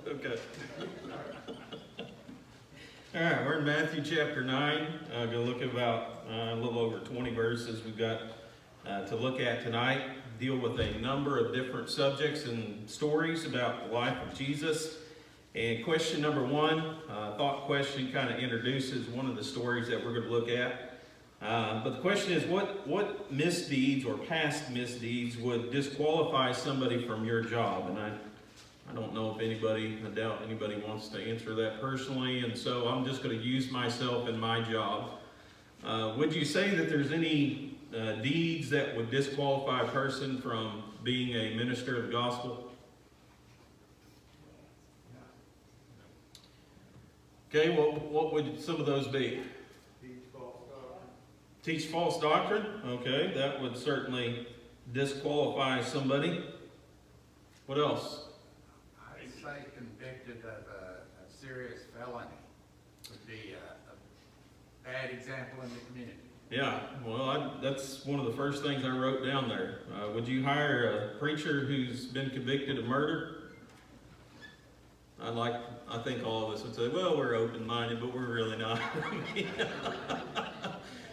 Okay. All right, we're in Matthew chapter 9. Going to look at about a little over 20 verses we've got to look at tonight. Deal with a number of different subjects and stories about the life of Jesus. And question number one, thought question, kind of introduces one of the stories that we're going to look at. But the question is, what misdeeds or past misdeeds would disqualify somebody from your job? And I don't know if anybody, I doubt anybody wants to answer that personally, and so I'm just going to use myself in my job. Would you say that there's any deeds that would disqualify a person from being a minister of the gospel? Okay, well, what would some of those be? Teach false doctrine. Okay, that would certainly disqualify somebody. What else? I'd say convicted of a serious felony would be a bad example in the community. Yeah, well, that's one of the first things I wrote down there. Would you hire a preacher who's been convicted of murder? I think all of us would say, well, we're open-minded, but we're really not.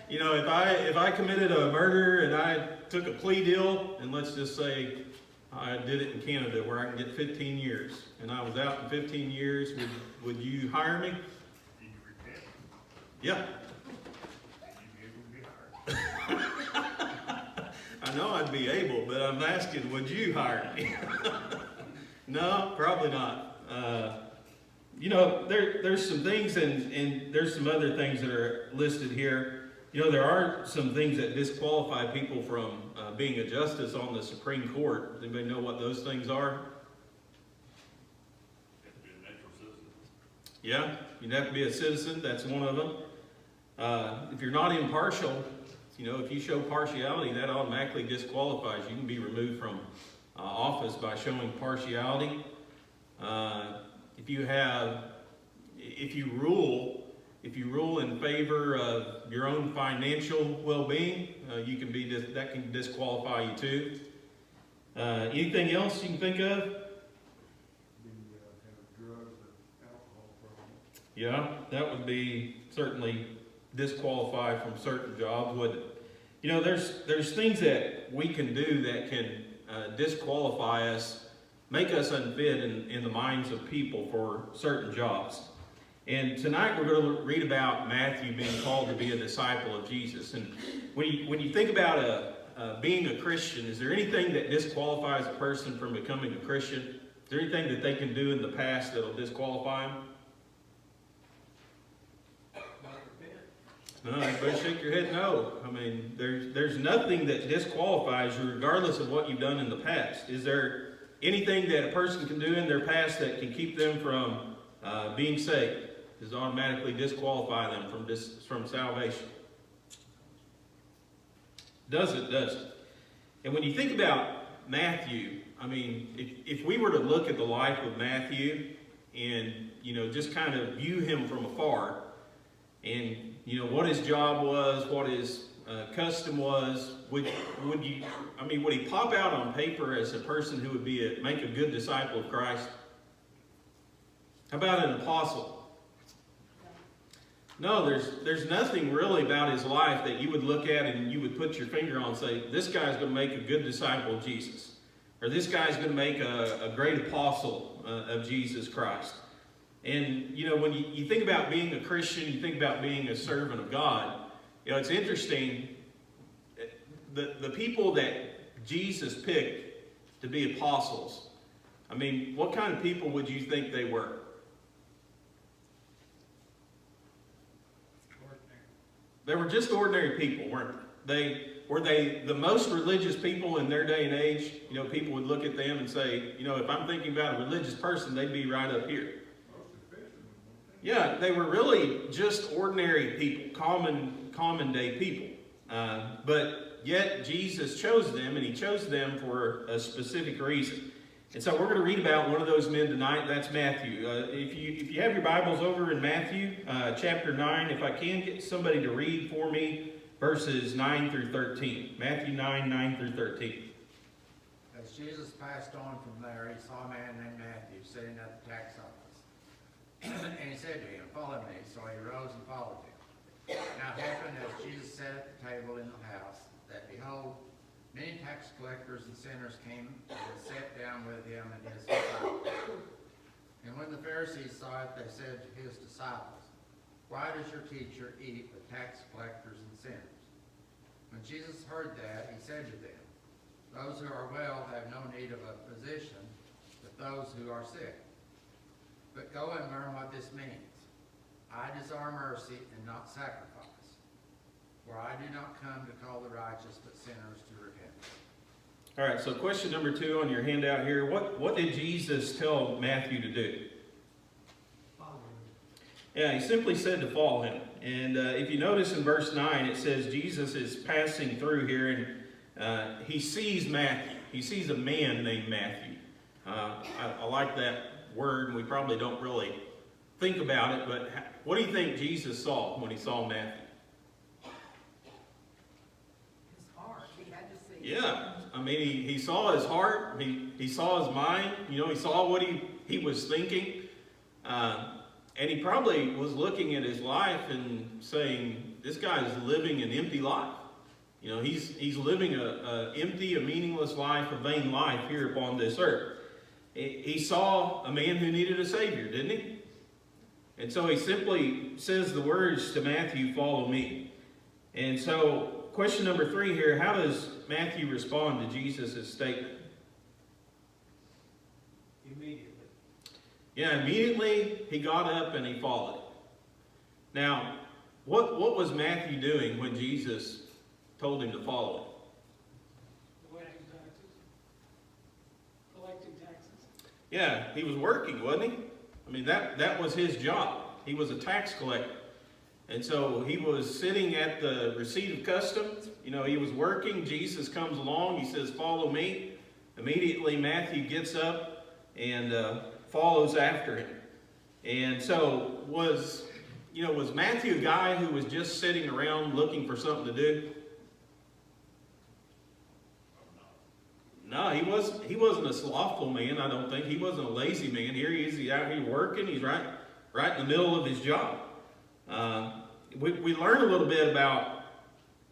You know, if I committed a murder and I took a plea deal, and let's just say I did it in Canada where I can get 15 years, and I was out in 15 years, would you hire me? Yeah. I know I'd be able, but I'm asking, would you hire me? No, probably not. You know, there's some things, and there's some other things that are listed here. You know, there are some things that disqualify people from being a justice on the Supreme Court. Does anybody know what those things are? You have to be a natural citizen. Yeah, you'd have to be a citizen. That's one of them. If you're not impartial, you know, if you show partiality, that automatically disqualifies. You can be removed from office by showing partiality. If you rule in favor of your own financial well-being, that can disqualify you too. Anything else you can think of? Have drugs and alcohol problems. Yeah, that would be certainly disqualified from certain jobs, wouldn't it? You know, there's things that we can do that can disqualify us, make us unfit in the minds of people for certain jobs. And tonight we're going to read about Matthew being called to be a disciple of Jesus. And when you think about being a Christian, is there anything that disqualifies a person from becoming a Christian? Is there anything that they can do in the past that will disqualify them? No, everybody shake your head no. I mean, there's nothing that disqualifies you regardless of what you've done in the past. Is there anything that a person can do in their past that can keep them from being saved? Does it automatically disqualify them from salvation? Does it? And when you think about Matthew, I mean, if we were to look at the life of Matthew and, you know, just kind of view him from afar, and, you know, what his job was, what his custom was, would he pop out on paper as a person who would make a good disciple of Christ? How about an apostle? No, there's nothing really about his life that you would look at and you would put your finger on and say, this guy's going to make a good disciple of Jesus. Or this guy's going to make a great apostle of Jesus Christ. And, you know, when you think about being a Christian, you think about being a servant of God, you know, it's interesting. The people that Jesus picked to be apostles, I mean, what kind of people would you think they were? They were just ordinary people, weren't they? Were they the most religious people in their day and age? You know, people would look at them and say, you know, if I'm thinking about a religious person, they'd be right up here. Yeah, they were really just ordinary people, common day people. But yet Jesus chose them, and he chose them for a specific reason. And so we're going to read about one of those men tonight. That's Matthew. If you have your Bibles over in Matthew chapter 9, if I can get somebody to read for me verses 9 through 13. Matthew 9, 9 through 13. As As Jesus passed on from there, he saw a man named Matthew sitting at the tax office. And he said to him, "Follow me." So he rose and followed him. Now it happened as Jesus sat at the table in the house, that behold, many tax collectors and sinners came and sat down with him and his disciples. And when the Pharisees saw it, they said to his disciples, "Why does your teacher eat with tax collectors and sinners?" When Jesus heard that, he said to them, "Those who are well have no need of a physician, but those who are sick. But go and learn what this means. I desire mercy and not sacrifice. For I do not come to call the righteous, but sinners to repentance." All right, so question number 2 on your handout here. What did Jesus tell Matthew to do? Follow him. Yeah, he simply said to follow him. And if you notice in verse 9, it says Jesus is passing through here, and he sees Matthew. He sees a man named Matthew. I like that word, and we probably don't really think about it, but what do you think Jesus saw when he saw Matthew? His heart, he had to see. Yeah, I mean, he saw his heart, he saw his mind, he saw what he was thinking, and he probably was looking at his life and saying, this guy is living an empty life. He's living a empty, a meaningless life, a vain life here upon this earth. He saw a man who needed a Savior, didn't he? And so he simply says the words to Matthew, "Follow me." And so question number 3 here, how does Matthew respond to Jesus' statement? Immediately. Yeah, immediately he got up and he followed. Now, what was Matthew doing when Jesus told him to follow him? Collecting taxes. Collecting taxes. Yeah, he was working, wasn't he? I mean, that was his job. He was a tax collector. And so he was sitting at the receipt of customs. He was working. Jesus comes along. He says, "Follow me." Immediately, Matthew gets up and follows after him. And so was Matthew a guy who was just sitting around looking for something to do? No, he wasn't a slothful man, I don't think. He wasn't a lazy man. Here he is, he's out here working. He's right in the middle of his job. We learn a little bit about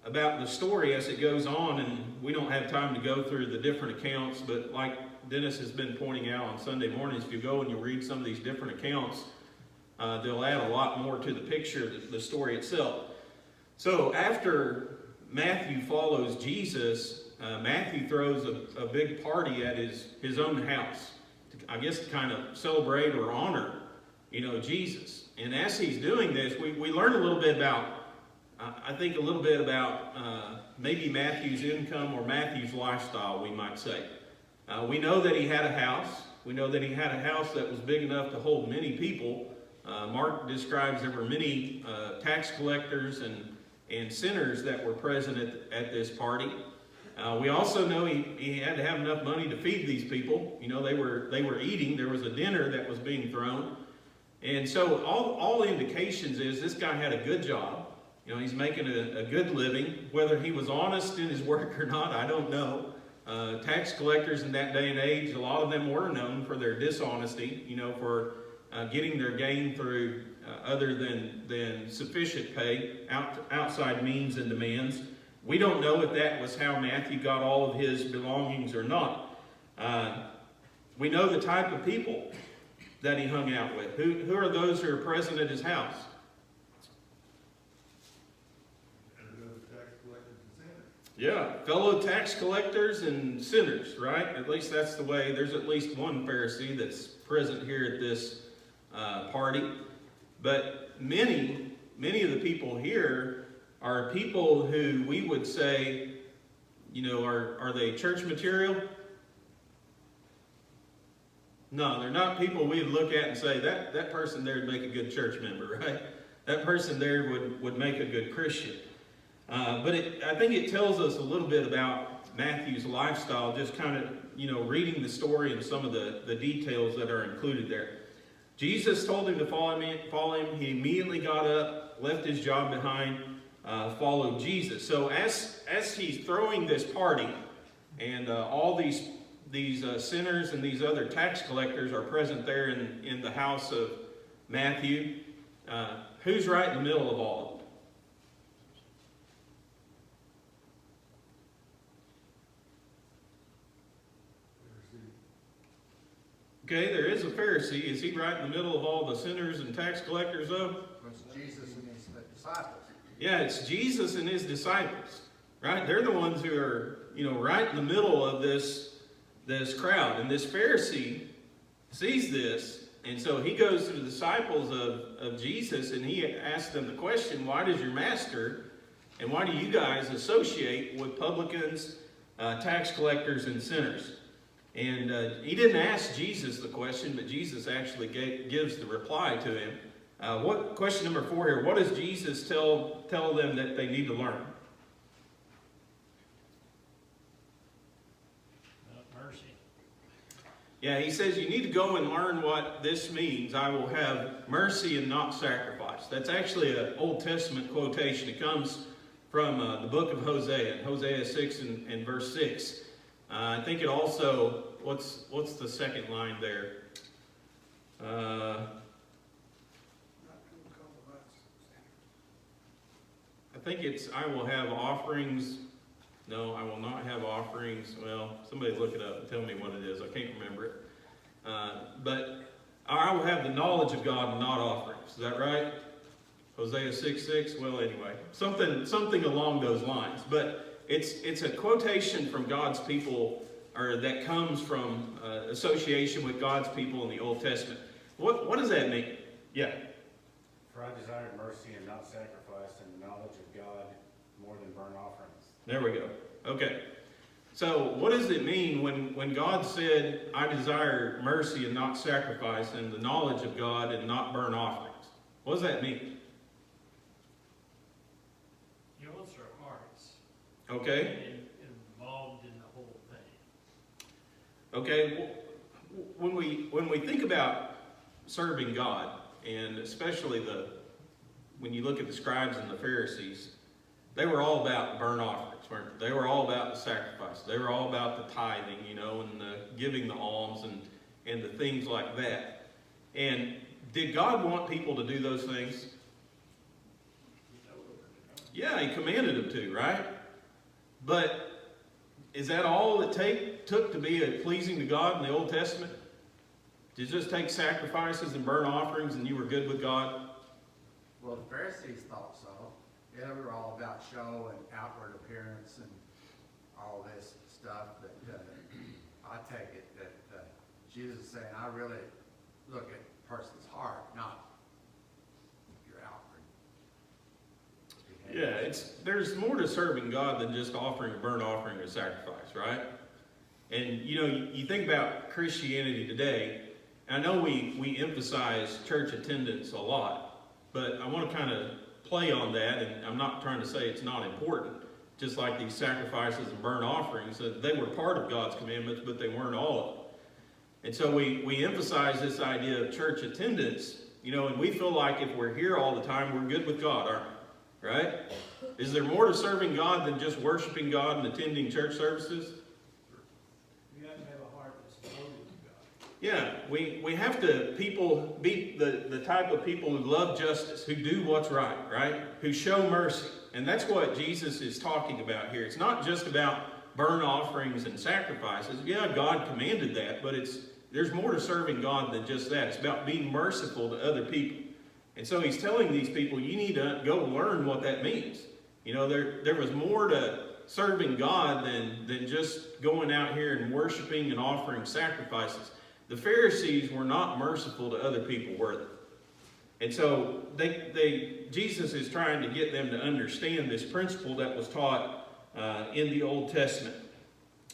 the story as it goes on, and we don't have time to go through the different accounts, but like Dennis has been pointing out on Sunday mornings, if you go and you read some of these different accounts, they'll add a lot more to the picture of the story itself. So after Matthew follows Jesus, Matthew throws a big party at his own house, I guess to kind of celebrate or honor, Jesus. And as he's doing this, we learn a little bit about, maybe Matthew's income or Matthew's lifestyle, we might say. We know that he had a house. We know that he had a house that was big enough to hold many people. Mark describes there were many tax collectors and sinners that were present at this party. We also know he had to have enough money to feed these people. They were eating. There was a dinner that was being thrown. And so all indications is this guy had a good job. He's making a good living. Whether he was honest in his work or not, I don't know. Tax collectors in that day and age, a lot of them were known for their dishonesty, for getting their gain through other than sufficient pay, outside means and demands. We don't know if that was how Matthew got all of his belongings or not. We know the type of people that he hung out with. Who are those who are present at his house? Yeah, fellow tax collectors and sinners, right? At least that's the way. There's at least one Pharisee that's present here at this party. But many of the people here are people who we would say, are they church material? No, they're not people we would look at and say, that person there would make a good church member, right? That person there would make a good Christian. But I think it tells us a little bit about Matthew's lifestyle, just kind of, reading the story and some of the details that are included there. Jesus told him to follow him. He immediately got up, left his job behind, followed Jesus. So as he's throwing this party and all these these sinners and these other tax collectors are present there in the house of Matthew. Who's right in the middle of all of them? Okay, there is a Pharisee. Is he right in the middle of all the sinners and tax collectors though? Was Jesus and his disciples. Yeah, it's Jesus and his disciples, right? They're the ones who are, right in the middle of this crowd. And this Pharisee sees this, and so he goes to the disciples of Jesus, and he asks them the question, why does your master and why do you guys associate with publicans, tax collectors, and sinners? And he didn't ask Jesus the question, but Jesus actually gives the reply to him. Question number 4 here, what does Jesus tell them that they need to learn? Mercy. Yeah, he says you need to go and learn what this means. I will have mercy and not sacrifice. That's actually an Old Testament quotation. It comes from the book of Hosea, Hosea 6 and verse 6. I think it also, what's the second line there? I think it's, I will have offerings. No, I will not have offerings. Well, somebody look it up and tell me what it is. I can't remember it. But I will have the knowledge of God and not offerings. Is that right? Hosea 6:6. Well, anyway, something along those lines. But it's a quotation from God's people, or that comes from association with God's people in the Old Testament. What does that mean? Yeah. For I desire mercy and not sacrifice, and the knowledge of God more than burnt offerings. There we go. Okay. So what does it mean when God said, I desire mercy and not sacrifice, and the knowledge of God and not burnt offerings? What does that mean? He wants our hearts. Okay. Involved in the whole thing. Okay. When we think about serving God, and especially when you look at the scribes and the Pharisees, they were all about burnt offerings, weren't they? They were all about the sacrifice. They were all about the tithing, and the giving the alms and the things like that. And did God want people to do those things? Yeah, he commanded them to, right? But is that all it took to be pleasing to God in the Old Testament? Did you just take sacrifices and burnt offerings and you were good with God? Well, the Pharisees thought so. They were all about show and outward appearance and all this stuff. But I take it that Jesus is saying, I really look at a person's heart, not your outward behavior. Yeah, there's more to serving God than just offering a burnt offering or sacrifice, right? And you think about Christianity today. I know we emphasize church attendance a lot, but I want to kind of play on that, and I'm not trying to say it's not important. Just like these sacrifices and burnt offerings, they were part of God's commandments, but they weren't all of them. And so we emphasize this idea of church attendance, and we feel like if we're here all the time, we're good with God, aren't we? Right? Is there more to serving God than just worshiping God and attending church services? You have to have a heart that's devoted to God. Yeah, we have to be the type of people who love justice, who do what's right? Who show mercy. And that's what Jesus is talking about here. It's not just about burnt offerings and sacrifices. Yeah, God commanded that, but there's more to serving God than just that. It's about being merciful to other people. And so he's telling these people, you need to go learn what that means. There was more to serving God than just going out here and worshiping and offering sacrifices. The Pharisees were not merciful to other people, were they? And so Jesus is trying to get them to understand this principle that was taught in the Old Testament.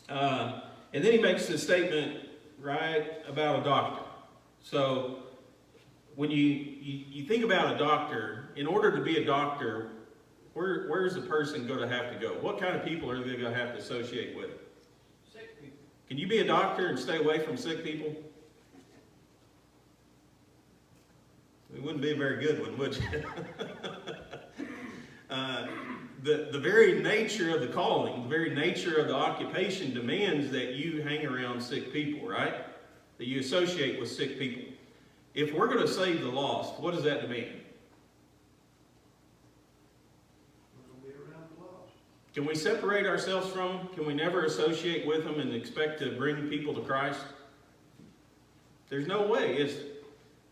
And then he makes this statement, right, about a doctor. So when you think about a doctor, in order to be a doctor, where's a person going to have to go? What kind of people are they going to have to associate with? Sick people. Can you be a doctor and stay away from sick people? It wouldn't be a very good one, would you? the very nature of the calling, the very nature of the occupation demands that you hang around sick people, right? That you associate with sick people. If we're going to save the lost, what does that demand? We're gonna be around the lost. Can we separate ourselves from them? Can we never associate with them and expect to bring people to Christ? There's no way, is there?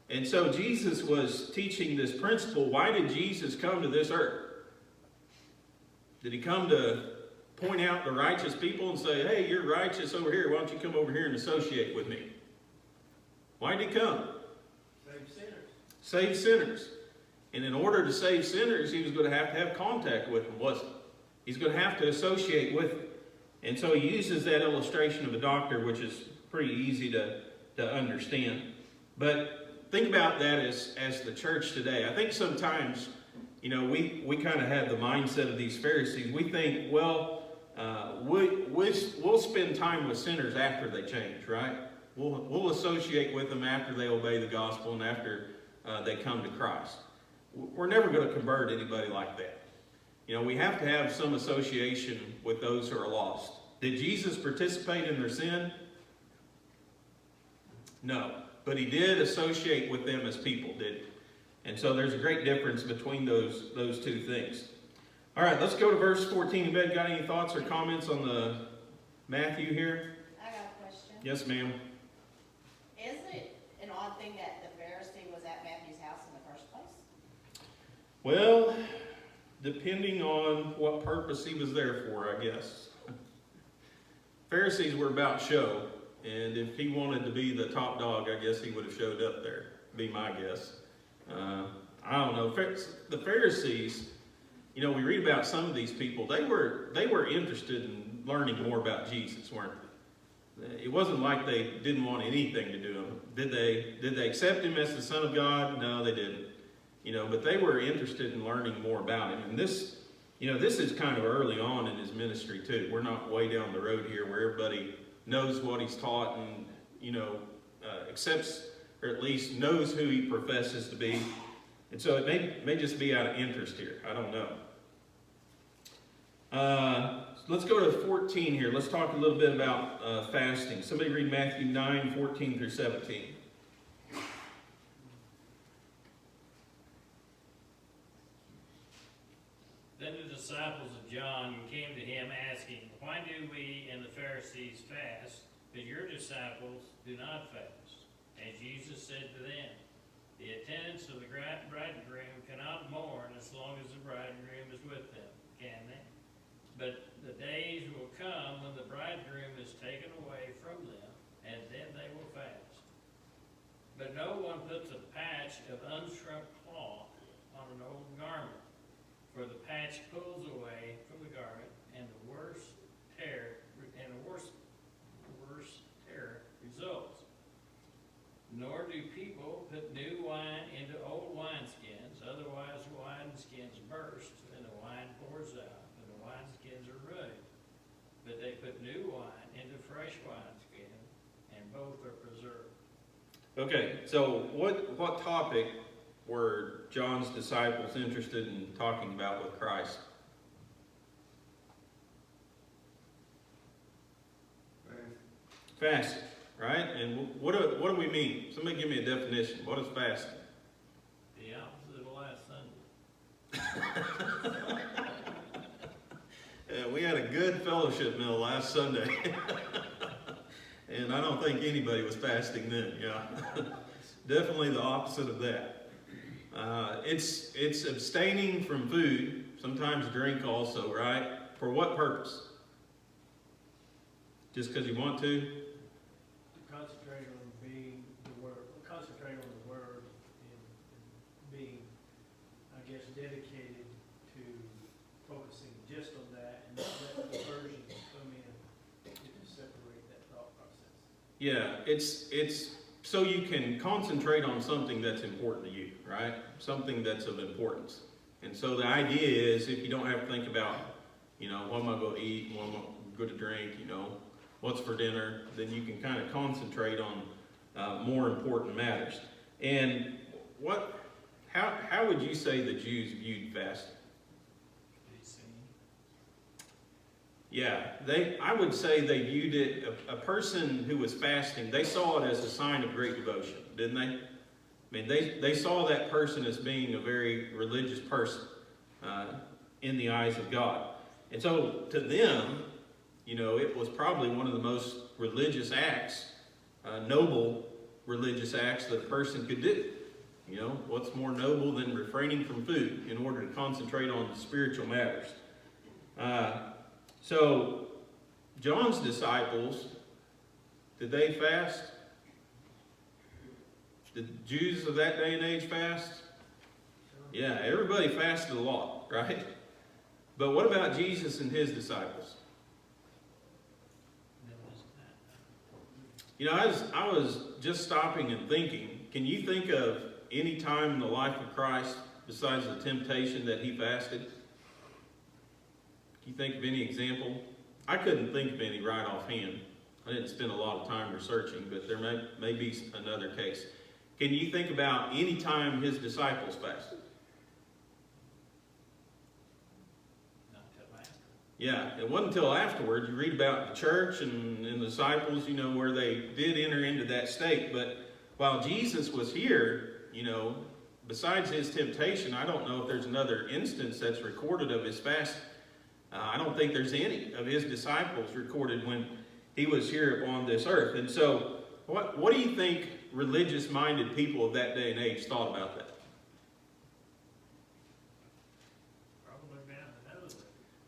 And so Jesus was teaching this principle. Why did Jesus come to this earth? Did he come to point out the righteous people and say, hey, you're righteous over here. Why don't you come over here and associate with me? Why did he come? Save sinners. Save sinners. And in order to save sinners, he was going to have contact with them, wasn't he? He's going to have to associate with them. And so he uses that illustration of a doctor, which is pretty easy to understand. But think about that as the church today. I think sometimes, you know, we kind of have the mindset of these Pharisees. We think, well, we'll spend time with sinners after they change, right? We'll associate with them after they obey the gospel and after they come to Christ. We're never going to convert anybody like that. You know, we have to have some association with those who are lost. Did Jesus participate in their sin? No. But he did associate with them as people, didn't he? And so there's a great difference between those two things. All right, let's go to verse 14. Yvette, got any thoughts or comments on the Matthew here? I got a question. Yes, ma'am. Isn't it an odd thing that the Pharisee was at Matthew's house in the first place? Well, depending on what purpose he was there for, I guess. Pharisees were about show, and if he wanted to be the top dog, I guess he would have showed up there, be my guess. I don't know. The Pharisees, you know, we read about some of these people, they were interested in learning more about Jesus, weren't they? It wasn't like they didn't want anything to do with him. Did they accept him as the Son of God? No, they didn't. You know, but they were interested in learning more about him. And this, you know, this is kind of early on in his ministry too. We're not way down the road here where everybody knows what he's taught and, you know, accepts or at least knows who he professes to be. And so it may just be out of interest here. I don't know. Let's go to 14 here. Let's talk a little bit about fasting. Somebody read Matthew 9, 14 through 17. Then the disciples of John came to him asking, why do we and the Pharisees fast, but your disciples do not fast? And Jesus said to them, the attendants of the bridegroom cannot mourn as long as the bridegroom is with them, can they? But the days will come when the bridegroom is taken away from them, and then they will fast. But no one puts a patch of unshrunk cloth on an old garment, for the patch pulls away from the garment, and the worst tear results. Nor do people put new wine into old wineskins, otherwise the wineskins burst, and the wine pours out, and the wineskins are ruined. But they put new wine into fresh wineskins, and both are preserved. Okay, so what topic were John's disciples interested in talking about with Christ? Fasting, right? And what do we mean? Somebody give me a definition. What is fasting? The opposite of last Sunday. Yeah, we had a good fellowship meal last Sunday. And I don't think anybody was fasting then, yeah. Definitely the opposite of that. It's abstaining from food, sometimes drink also, right? For what purpose? Just because you want to? Concentrate on being the word, concentrate on the word and being, I guess, dedicated to focusing just on that and not let the versions come in to separate that thought process. Yeah, it's so you can concentrate on something that's important to you, right? Something that's of importance. And so the idea is if you don't have to think about, you know, what am I going to eat, what am I going to drink, you know, what's for dinner, then you can kind of concentrate on more important matters. And how would you say the Jews viewed fasting? Yeah, I would say they viewed it, a person who was fasting, they saw it as a sign of great devotion, didn't they? I mean, they saw that person as being a very religious person in the eyes of God. And so to them, it was probably one of the most religious acts, noble religious acts that a person could do. What's more noble than refraining from food in order to concentrate on spiritual matters? So, John's disciples, did they fast? Did Jews of that day and age fast? Yeah, everybody fasted a lot, right? But what about Jesus and his disciples? I was just stopping and thinking, can you think of any time in the life of Christ besides the temptation that he fasted? Can you think of any example? I couldn't think of any right offhand. I didn't spend a lot of time researching, but there may be another case. Can you think about any time his disciples fasted? Yeah, it wasn't until afterward. You read about the church and the disciples, where they did enter into that state. But while Jesus was here, besides his temptation, I don't know if there's another instance that's recorded of his fast. I don't think there's any of his disciples recorded when he was here upon this earth. And so, what do you think religious-minded people of that day and age thought about that?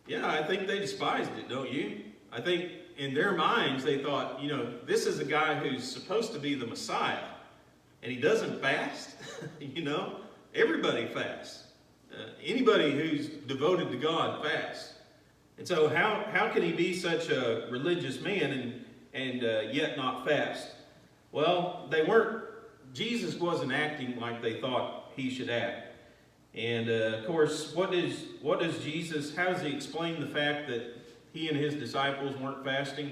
Yeah, I think they despised it, don't you? I think in their minds they thought, this is a guy who's supposed to be the Messiah, and he doesn't fast. Everybody fasts. Anybody who's devoted to God fasts. And so how can he be such a religious man and yet not fast? Well, Jesus wasn't acting like they thought he should act. And of course, how does he explain the fact that he and his disciples weren't fasting?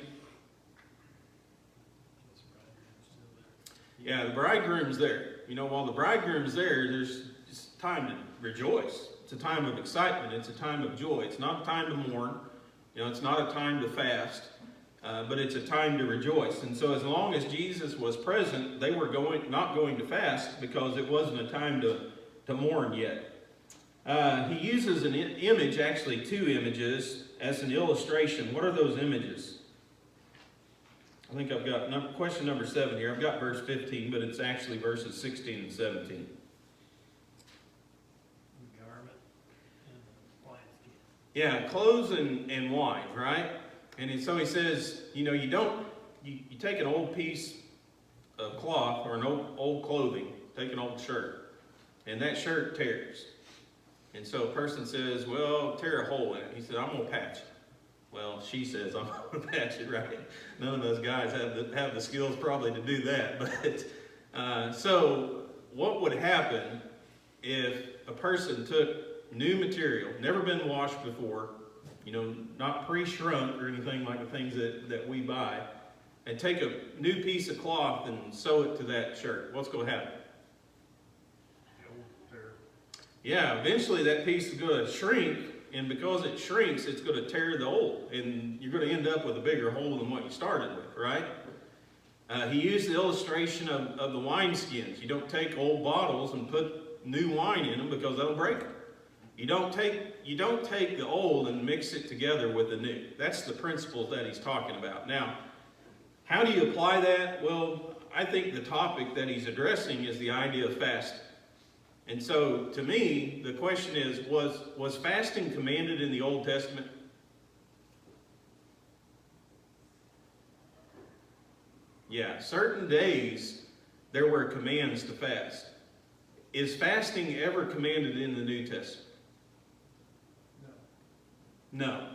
Yeah, the bridegroom's there. While the bridegroom's there, there's time to rejoice. It's a time of excitement. It's a time of joy. It's not a time to mourn. It's not a time to fast. But it's a time to rejoice. And so as long as Jesus was present, they were not going to fast because it wasn't a time to mourn yet. He uses an image, actually 2 images, as an illustration. What are those images? I think I've got question number 7 here. I've got verse 15, but it's actually verses 16 and 17. Garment and wineskin. Yeah, clothes and wine, right? And so he says, you take an old piece of cloth or an old clothing, take an old shirt, and that shirt tears. And so a person says, well, tear a hole in it. He said, I'm going to patch it. Well, she says, I'm going to patch it, right? None of those guys have the skills probably to do that. But so what would happen if a person took new material, never been washed before, not pre-shrunk or anything like the things that we buy, and take a new piece of cloth and sew it to that shirt? What's going to happen? Yeah, eventually that piece is going to shrink, and because it shrinks, it's going to tear the old, and you're going to end up with a bigger hole than what you started with, right? He used the illustration of the wineskins. You don't take old bottles and put new wine in them because that'll break them. You don't take the old and mix it together with the new. That's the principle that he's talking about. Now, how do you apply that? Well, I think the topic that he's addressing is the idea of fasting. And so, to me, the question is, was fasting commanded in the Old Testament? Yeah, certain days there were commands to fast. Is fasting ever commanded in the New Testament? No.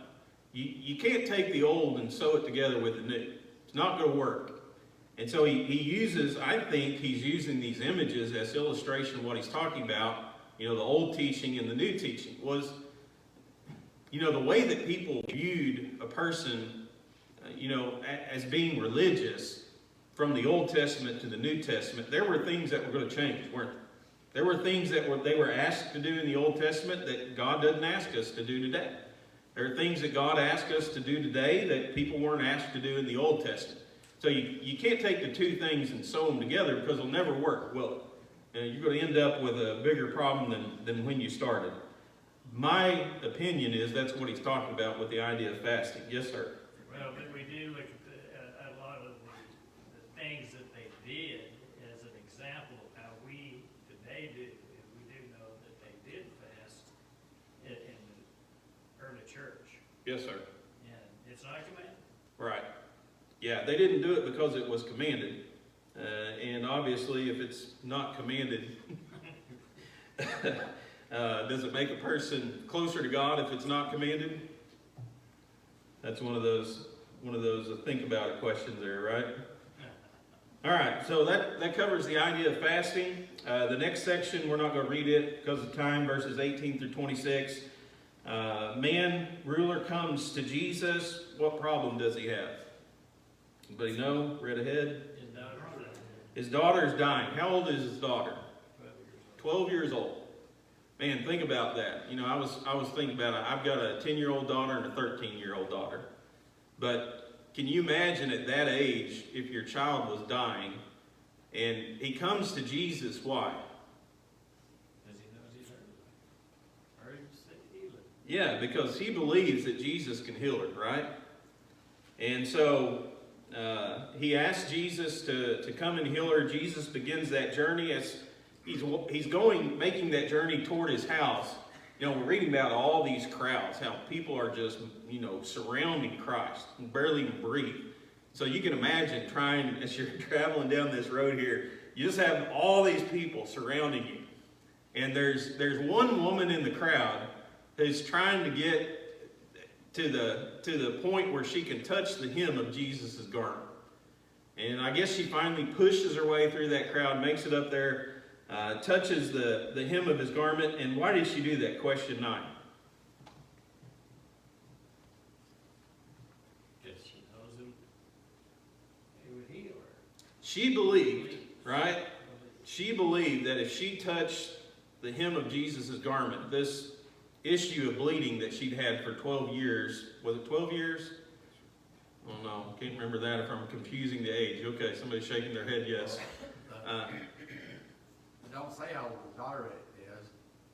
You can't take the old and sew it together with the new. It's not going to work. And so he uses, I think he's using these images as illustration of what he's talking about. The old teaching and the new teaching was, the way that people viewed a person, as being religious from the Old Testament to the New Testament, there were things that were going to change, weren't there? There were things that they were asked to do in the Old Testament that God doesn't ask us to do today. There are things that God asks us to do today that people weren't asked to do in the Old Testament. So you can't take the two things and sew them together because it'll never work. Well, you're going to end up with a bigger problem than when you started. My opinion is that's what he's talking about with the idea of fasting. Yes, sir. Well, but we do look at a lot of the things that they did as an example of how we today do. And we do know that they did fast in the early church. Yes, sir. And it's not commanded. Right. Yeah, they didn't do it because it was commanded. And obviously, if it's not commanded, does it make a person closer to God if it's not commanded? That's one of those think about it questions there, right? All right, so that covers the idea of fasting. The next section, we're not going to read it because of time, verses 18 through 26. Man, ruler comes to Jesus. What problem does he have? Anybody know? Read ahead. His daughter is dying. How old is his daughter? 12 years old. Man, think about that. You know, I was thinking about it. I've got a 10-year-old daughter and a 13-year-old daughter. But can you imagine at that age if your child was dying and he comes to Jesus, why? Because he knows he's hurt. Or he's healing. Yeah, because he believes that Jesus can heal her, right? And so he asks Jesus to come and heal her. Jesus begins that journey as he's making that journey toward his house. You know, we're reading about all these crowds, how people are just, surrounding Christ and barely even breathe. So you can imagine as you're traveling down this road here, you just have all these people surrounding you. And there's one woman in the crowd who's trying to get to the point where she can touch the hem of Jesus' garment. And I guess she finally pushes her way through that crowd, makes it up there, touches the hem of his garment. And why did she do that? Question 9. Because she knows him. He would heal her. She believed, right? She believed that if she touched the hem of Jesus' garment, this issue of bleeding that she'd had for 12 years, was it 12 years? Oh no, can't remember that if I'm confusing the age. Okay, somebody's shaking their head, yes. Don't say how old the daughter is.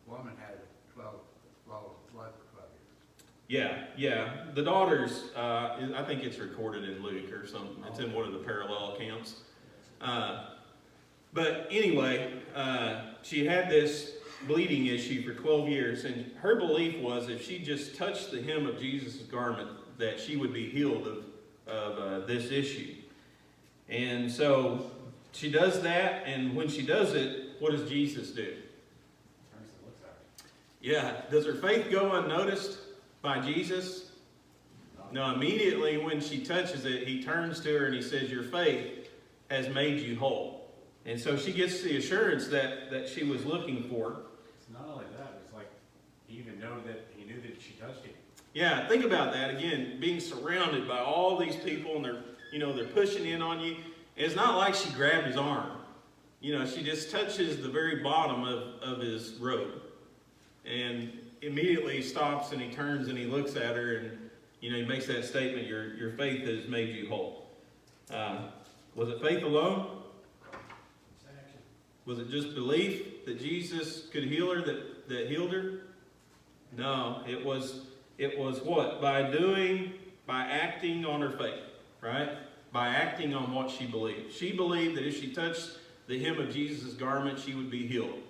Woman had 12 blood for 12 years. Yeah. The daughters, I think it's recorded in Luke or something. It's in one of the parallel accounts. But anyway, she had this bleeding issue for 12 years, and her belief was if she just touched the hem of Jesus' garment, that she would be healed of this issue. And so she does that, and when she does it, what does Jesus do? Turns and looks at her. Yeah, does her faith go unnoticed by Jesus? No, immediately when she touches it, he turns to her and he says, your faith has made you whole. And so she gets the assurance that she was looking for. It's not only that, it's like he even knew that she touched him. Yeah, think about that again, being surrounded by all these people and they're pushing in on you. And it's not like she grabbed his arm. She just touches the very bottom of his robe. And immediately he stops and he turns and he looks at her and, he makes that statement, your faith has made you whole. Was it faith alone? Was it just belief that Jesus could heal her that healed her? No, it was what? By acting on her faith, right? By acting on what she believed. She believed that if she touched the hem of Jesus' garment, she would be healed.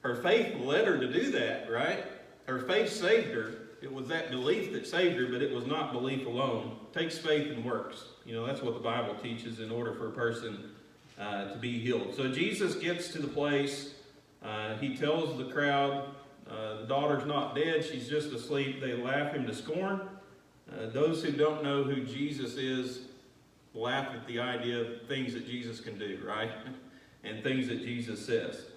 Her faith led her to do that, right? Her faith saved her. It was that belief that saved her, but it was not belief alone. It takes faith and works. That's what the Bible teaches in order for a person to be healed. So Jesus gets to the place. He tells the crowd, the daughter's not dead, she's just asleep. They laugh him to scorn. Those who don't know who Jesus is laugh at the idea of things that Jesus can do, right? And things that Jesus says.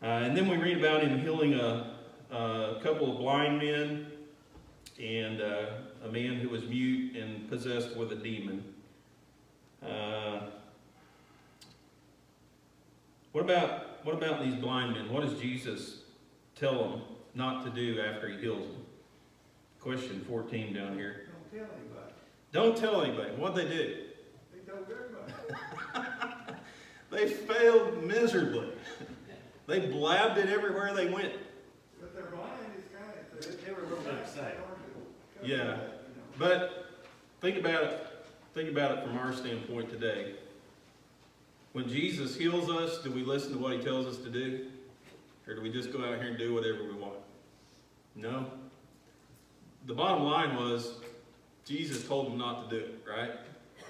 And then we read about him healing a couple of blind men and a man who was mute and possessed with a demon. What about these blind men? What does Jesus tell them not to do after he heals them? Question 14 down here. Don't tell anybody. Don't tell anybody. What'd they do? They told everybody. They failed miserably. They blabbed it everywhere they went. But they're blind, it's kind of. They were a little bit excited. Yeah. But think about it. Think about it from our standpoint today. When Jesus heals us, do we listen to what he tells us to do? Or do we just go out here and do whatever we want? No. The bottom line was, Jesus told them not to do it, right?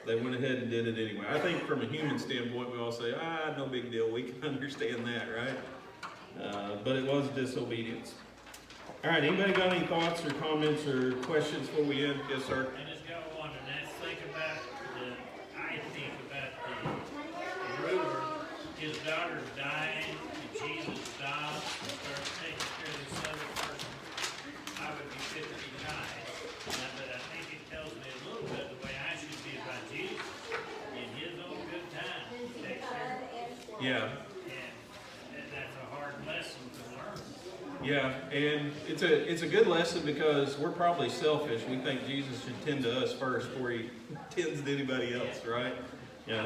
They went ahead and did it anyway. I think from a human standpoint, we all say, no big deal. We can understand that, right? But it was disobedience. All right, anybody got any thoughts or comments or questions before we end? Yes, sir. I just got one, and that's I think about the ruler, his daughter's dying, and Jesus stops and starts taking care of this other person. I would be 59, but I think it tells me a little bit the way I should be about Jesus. In his own good time, he takes care of it. Yeah. And that's a hard lesson to learn. Yeah, and it's a good lesson because we're probably selfish. We think Jesus should tend to us first before he tends to anybody else, right?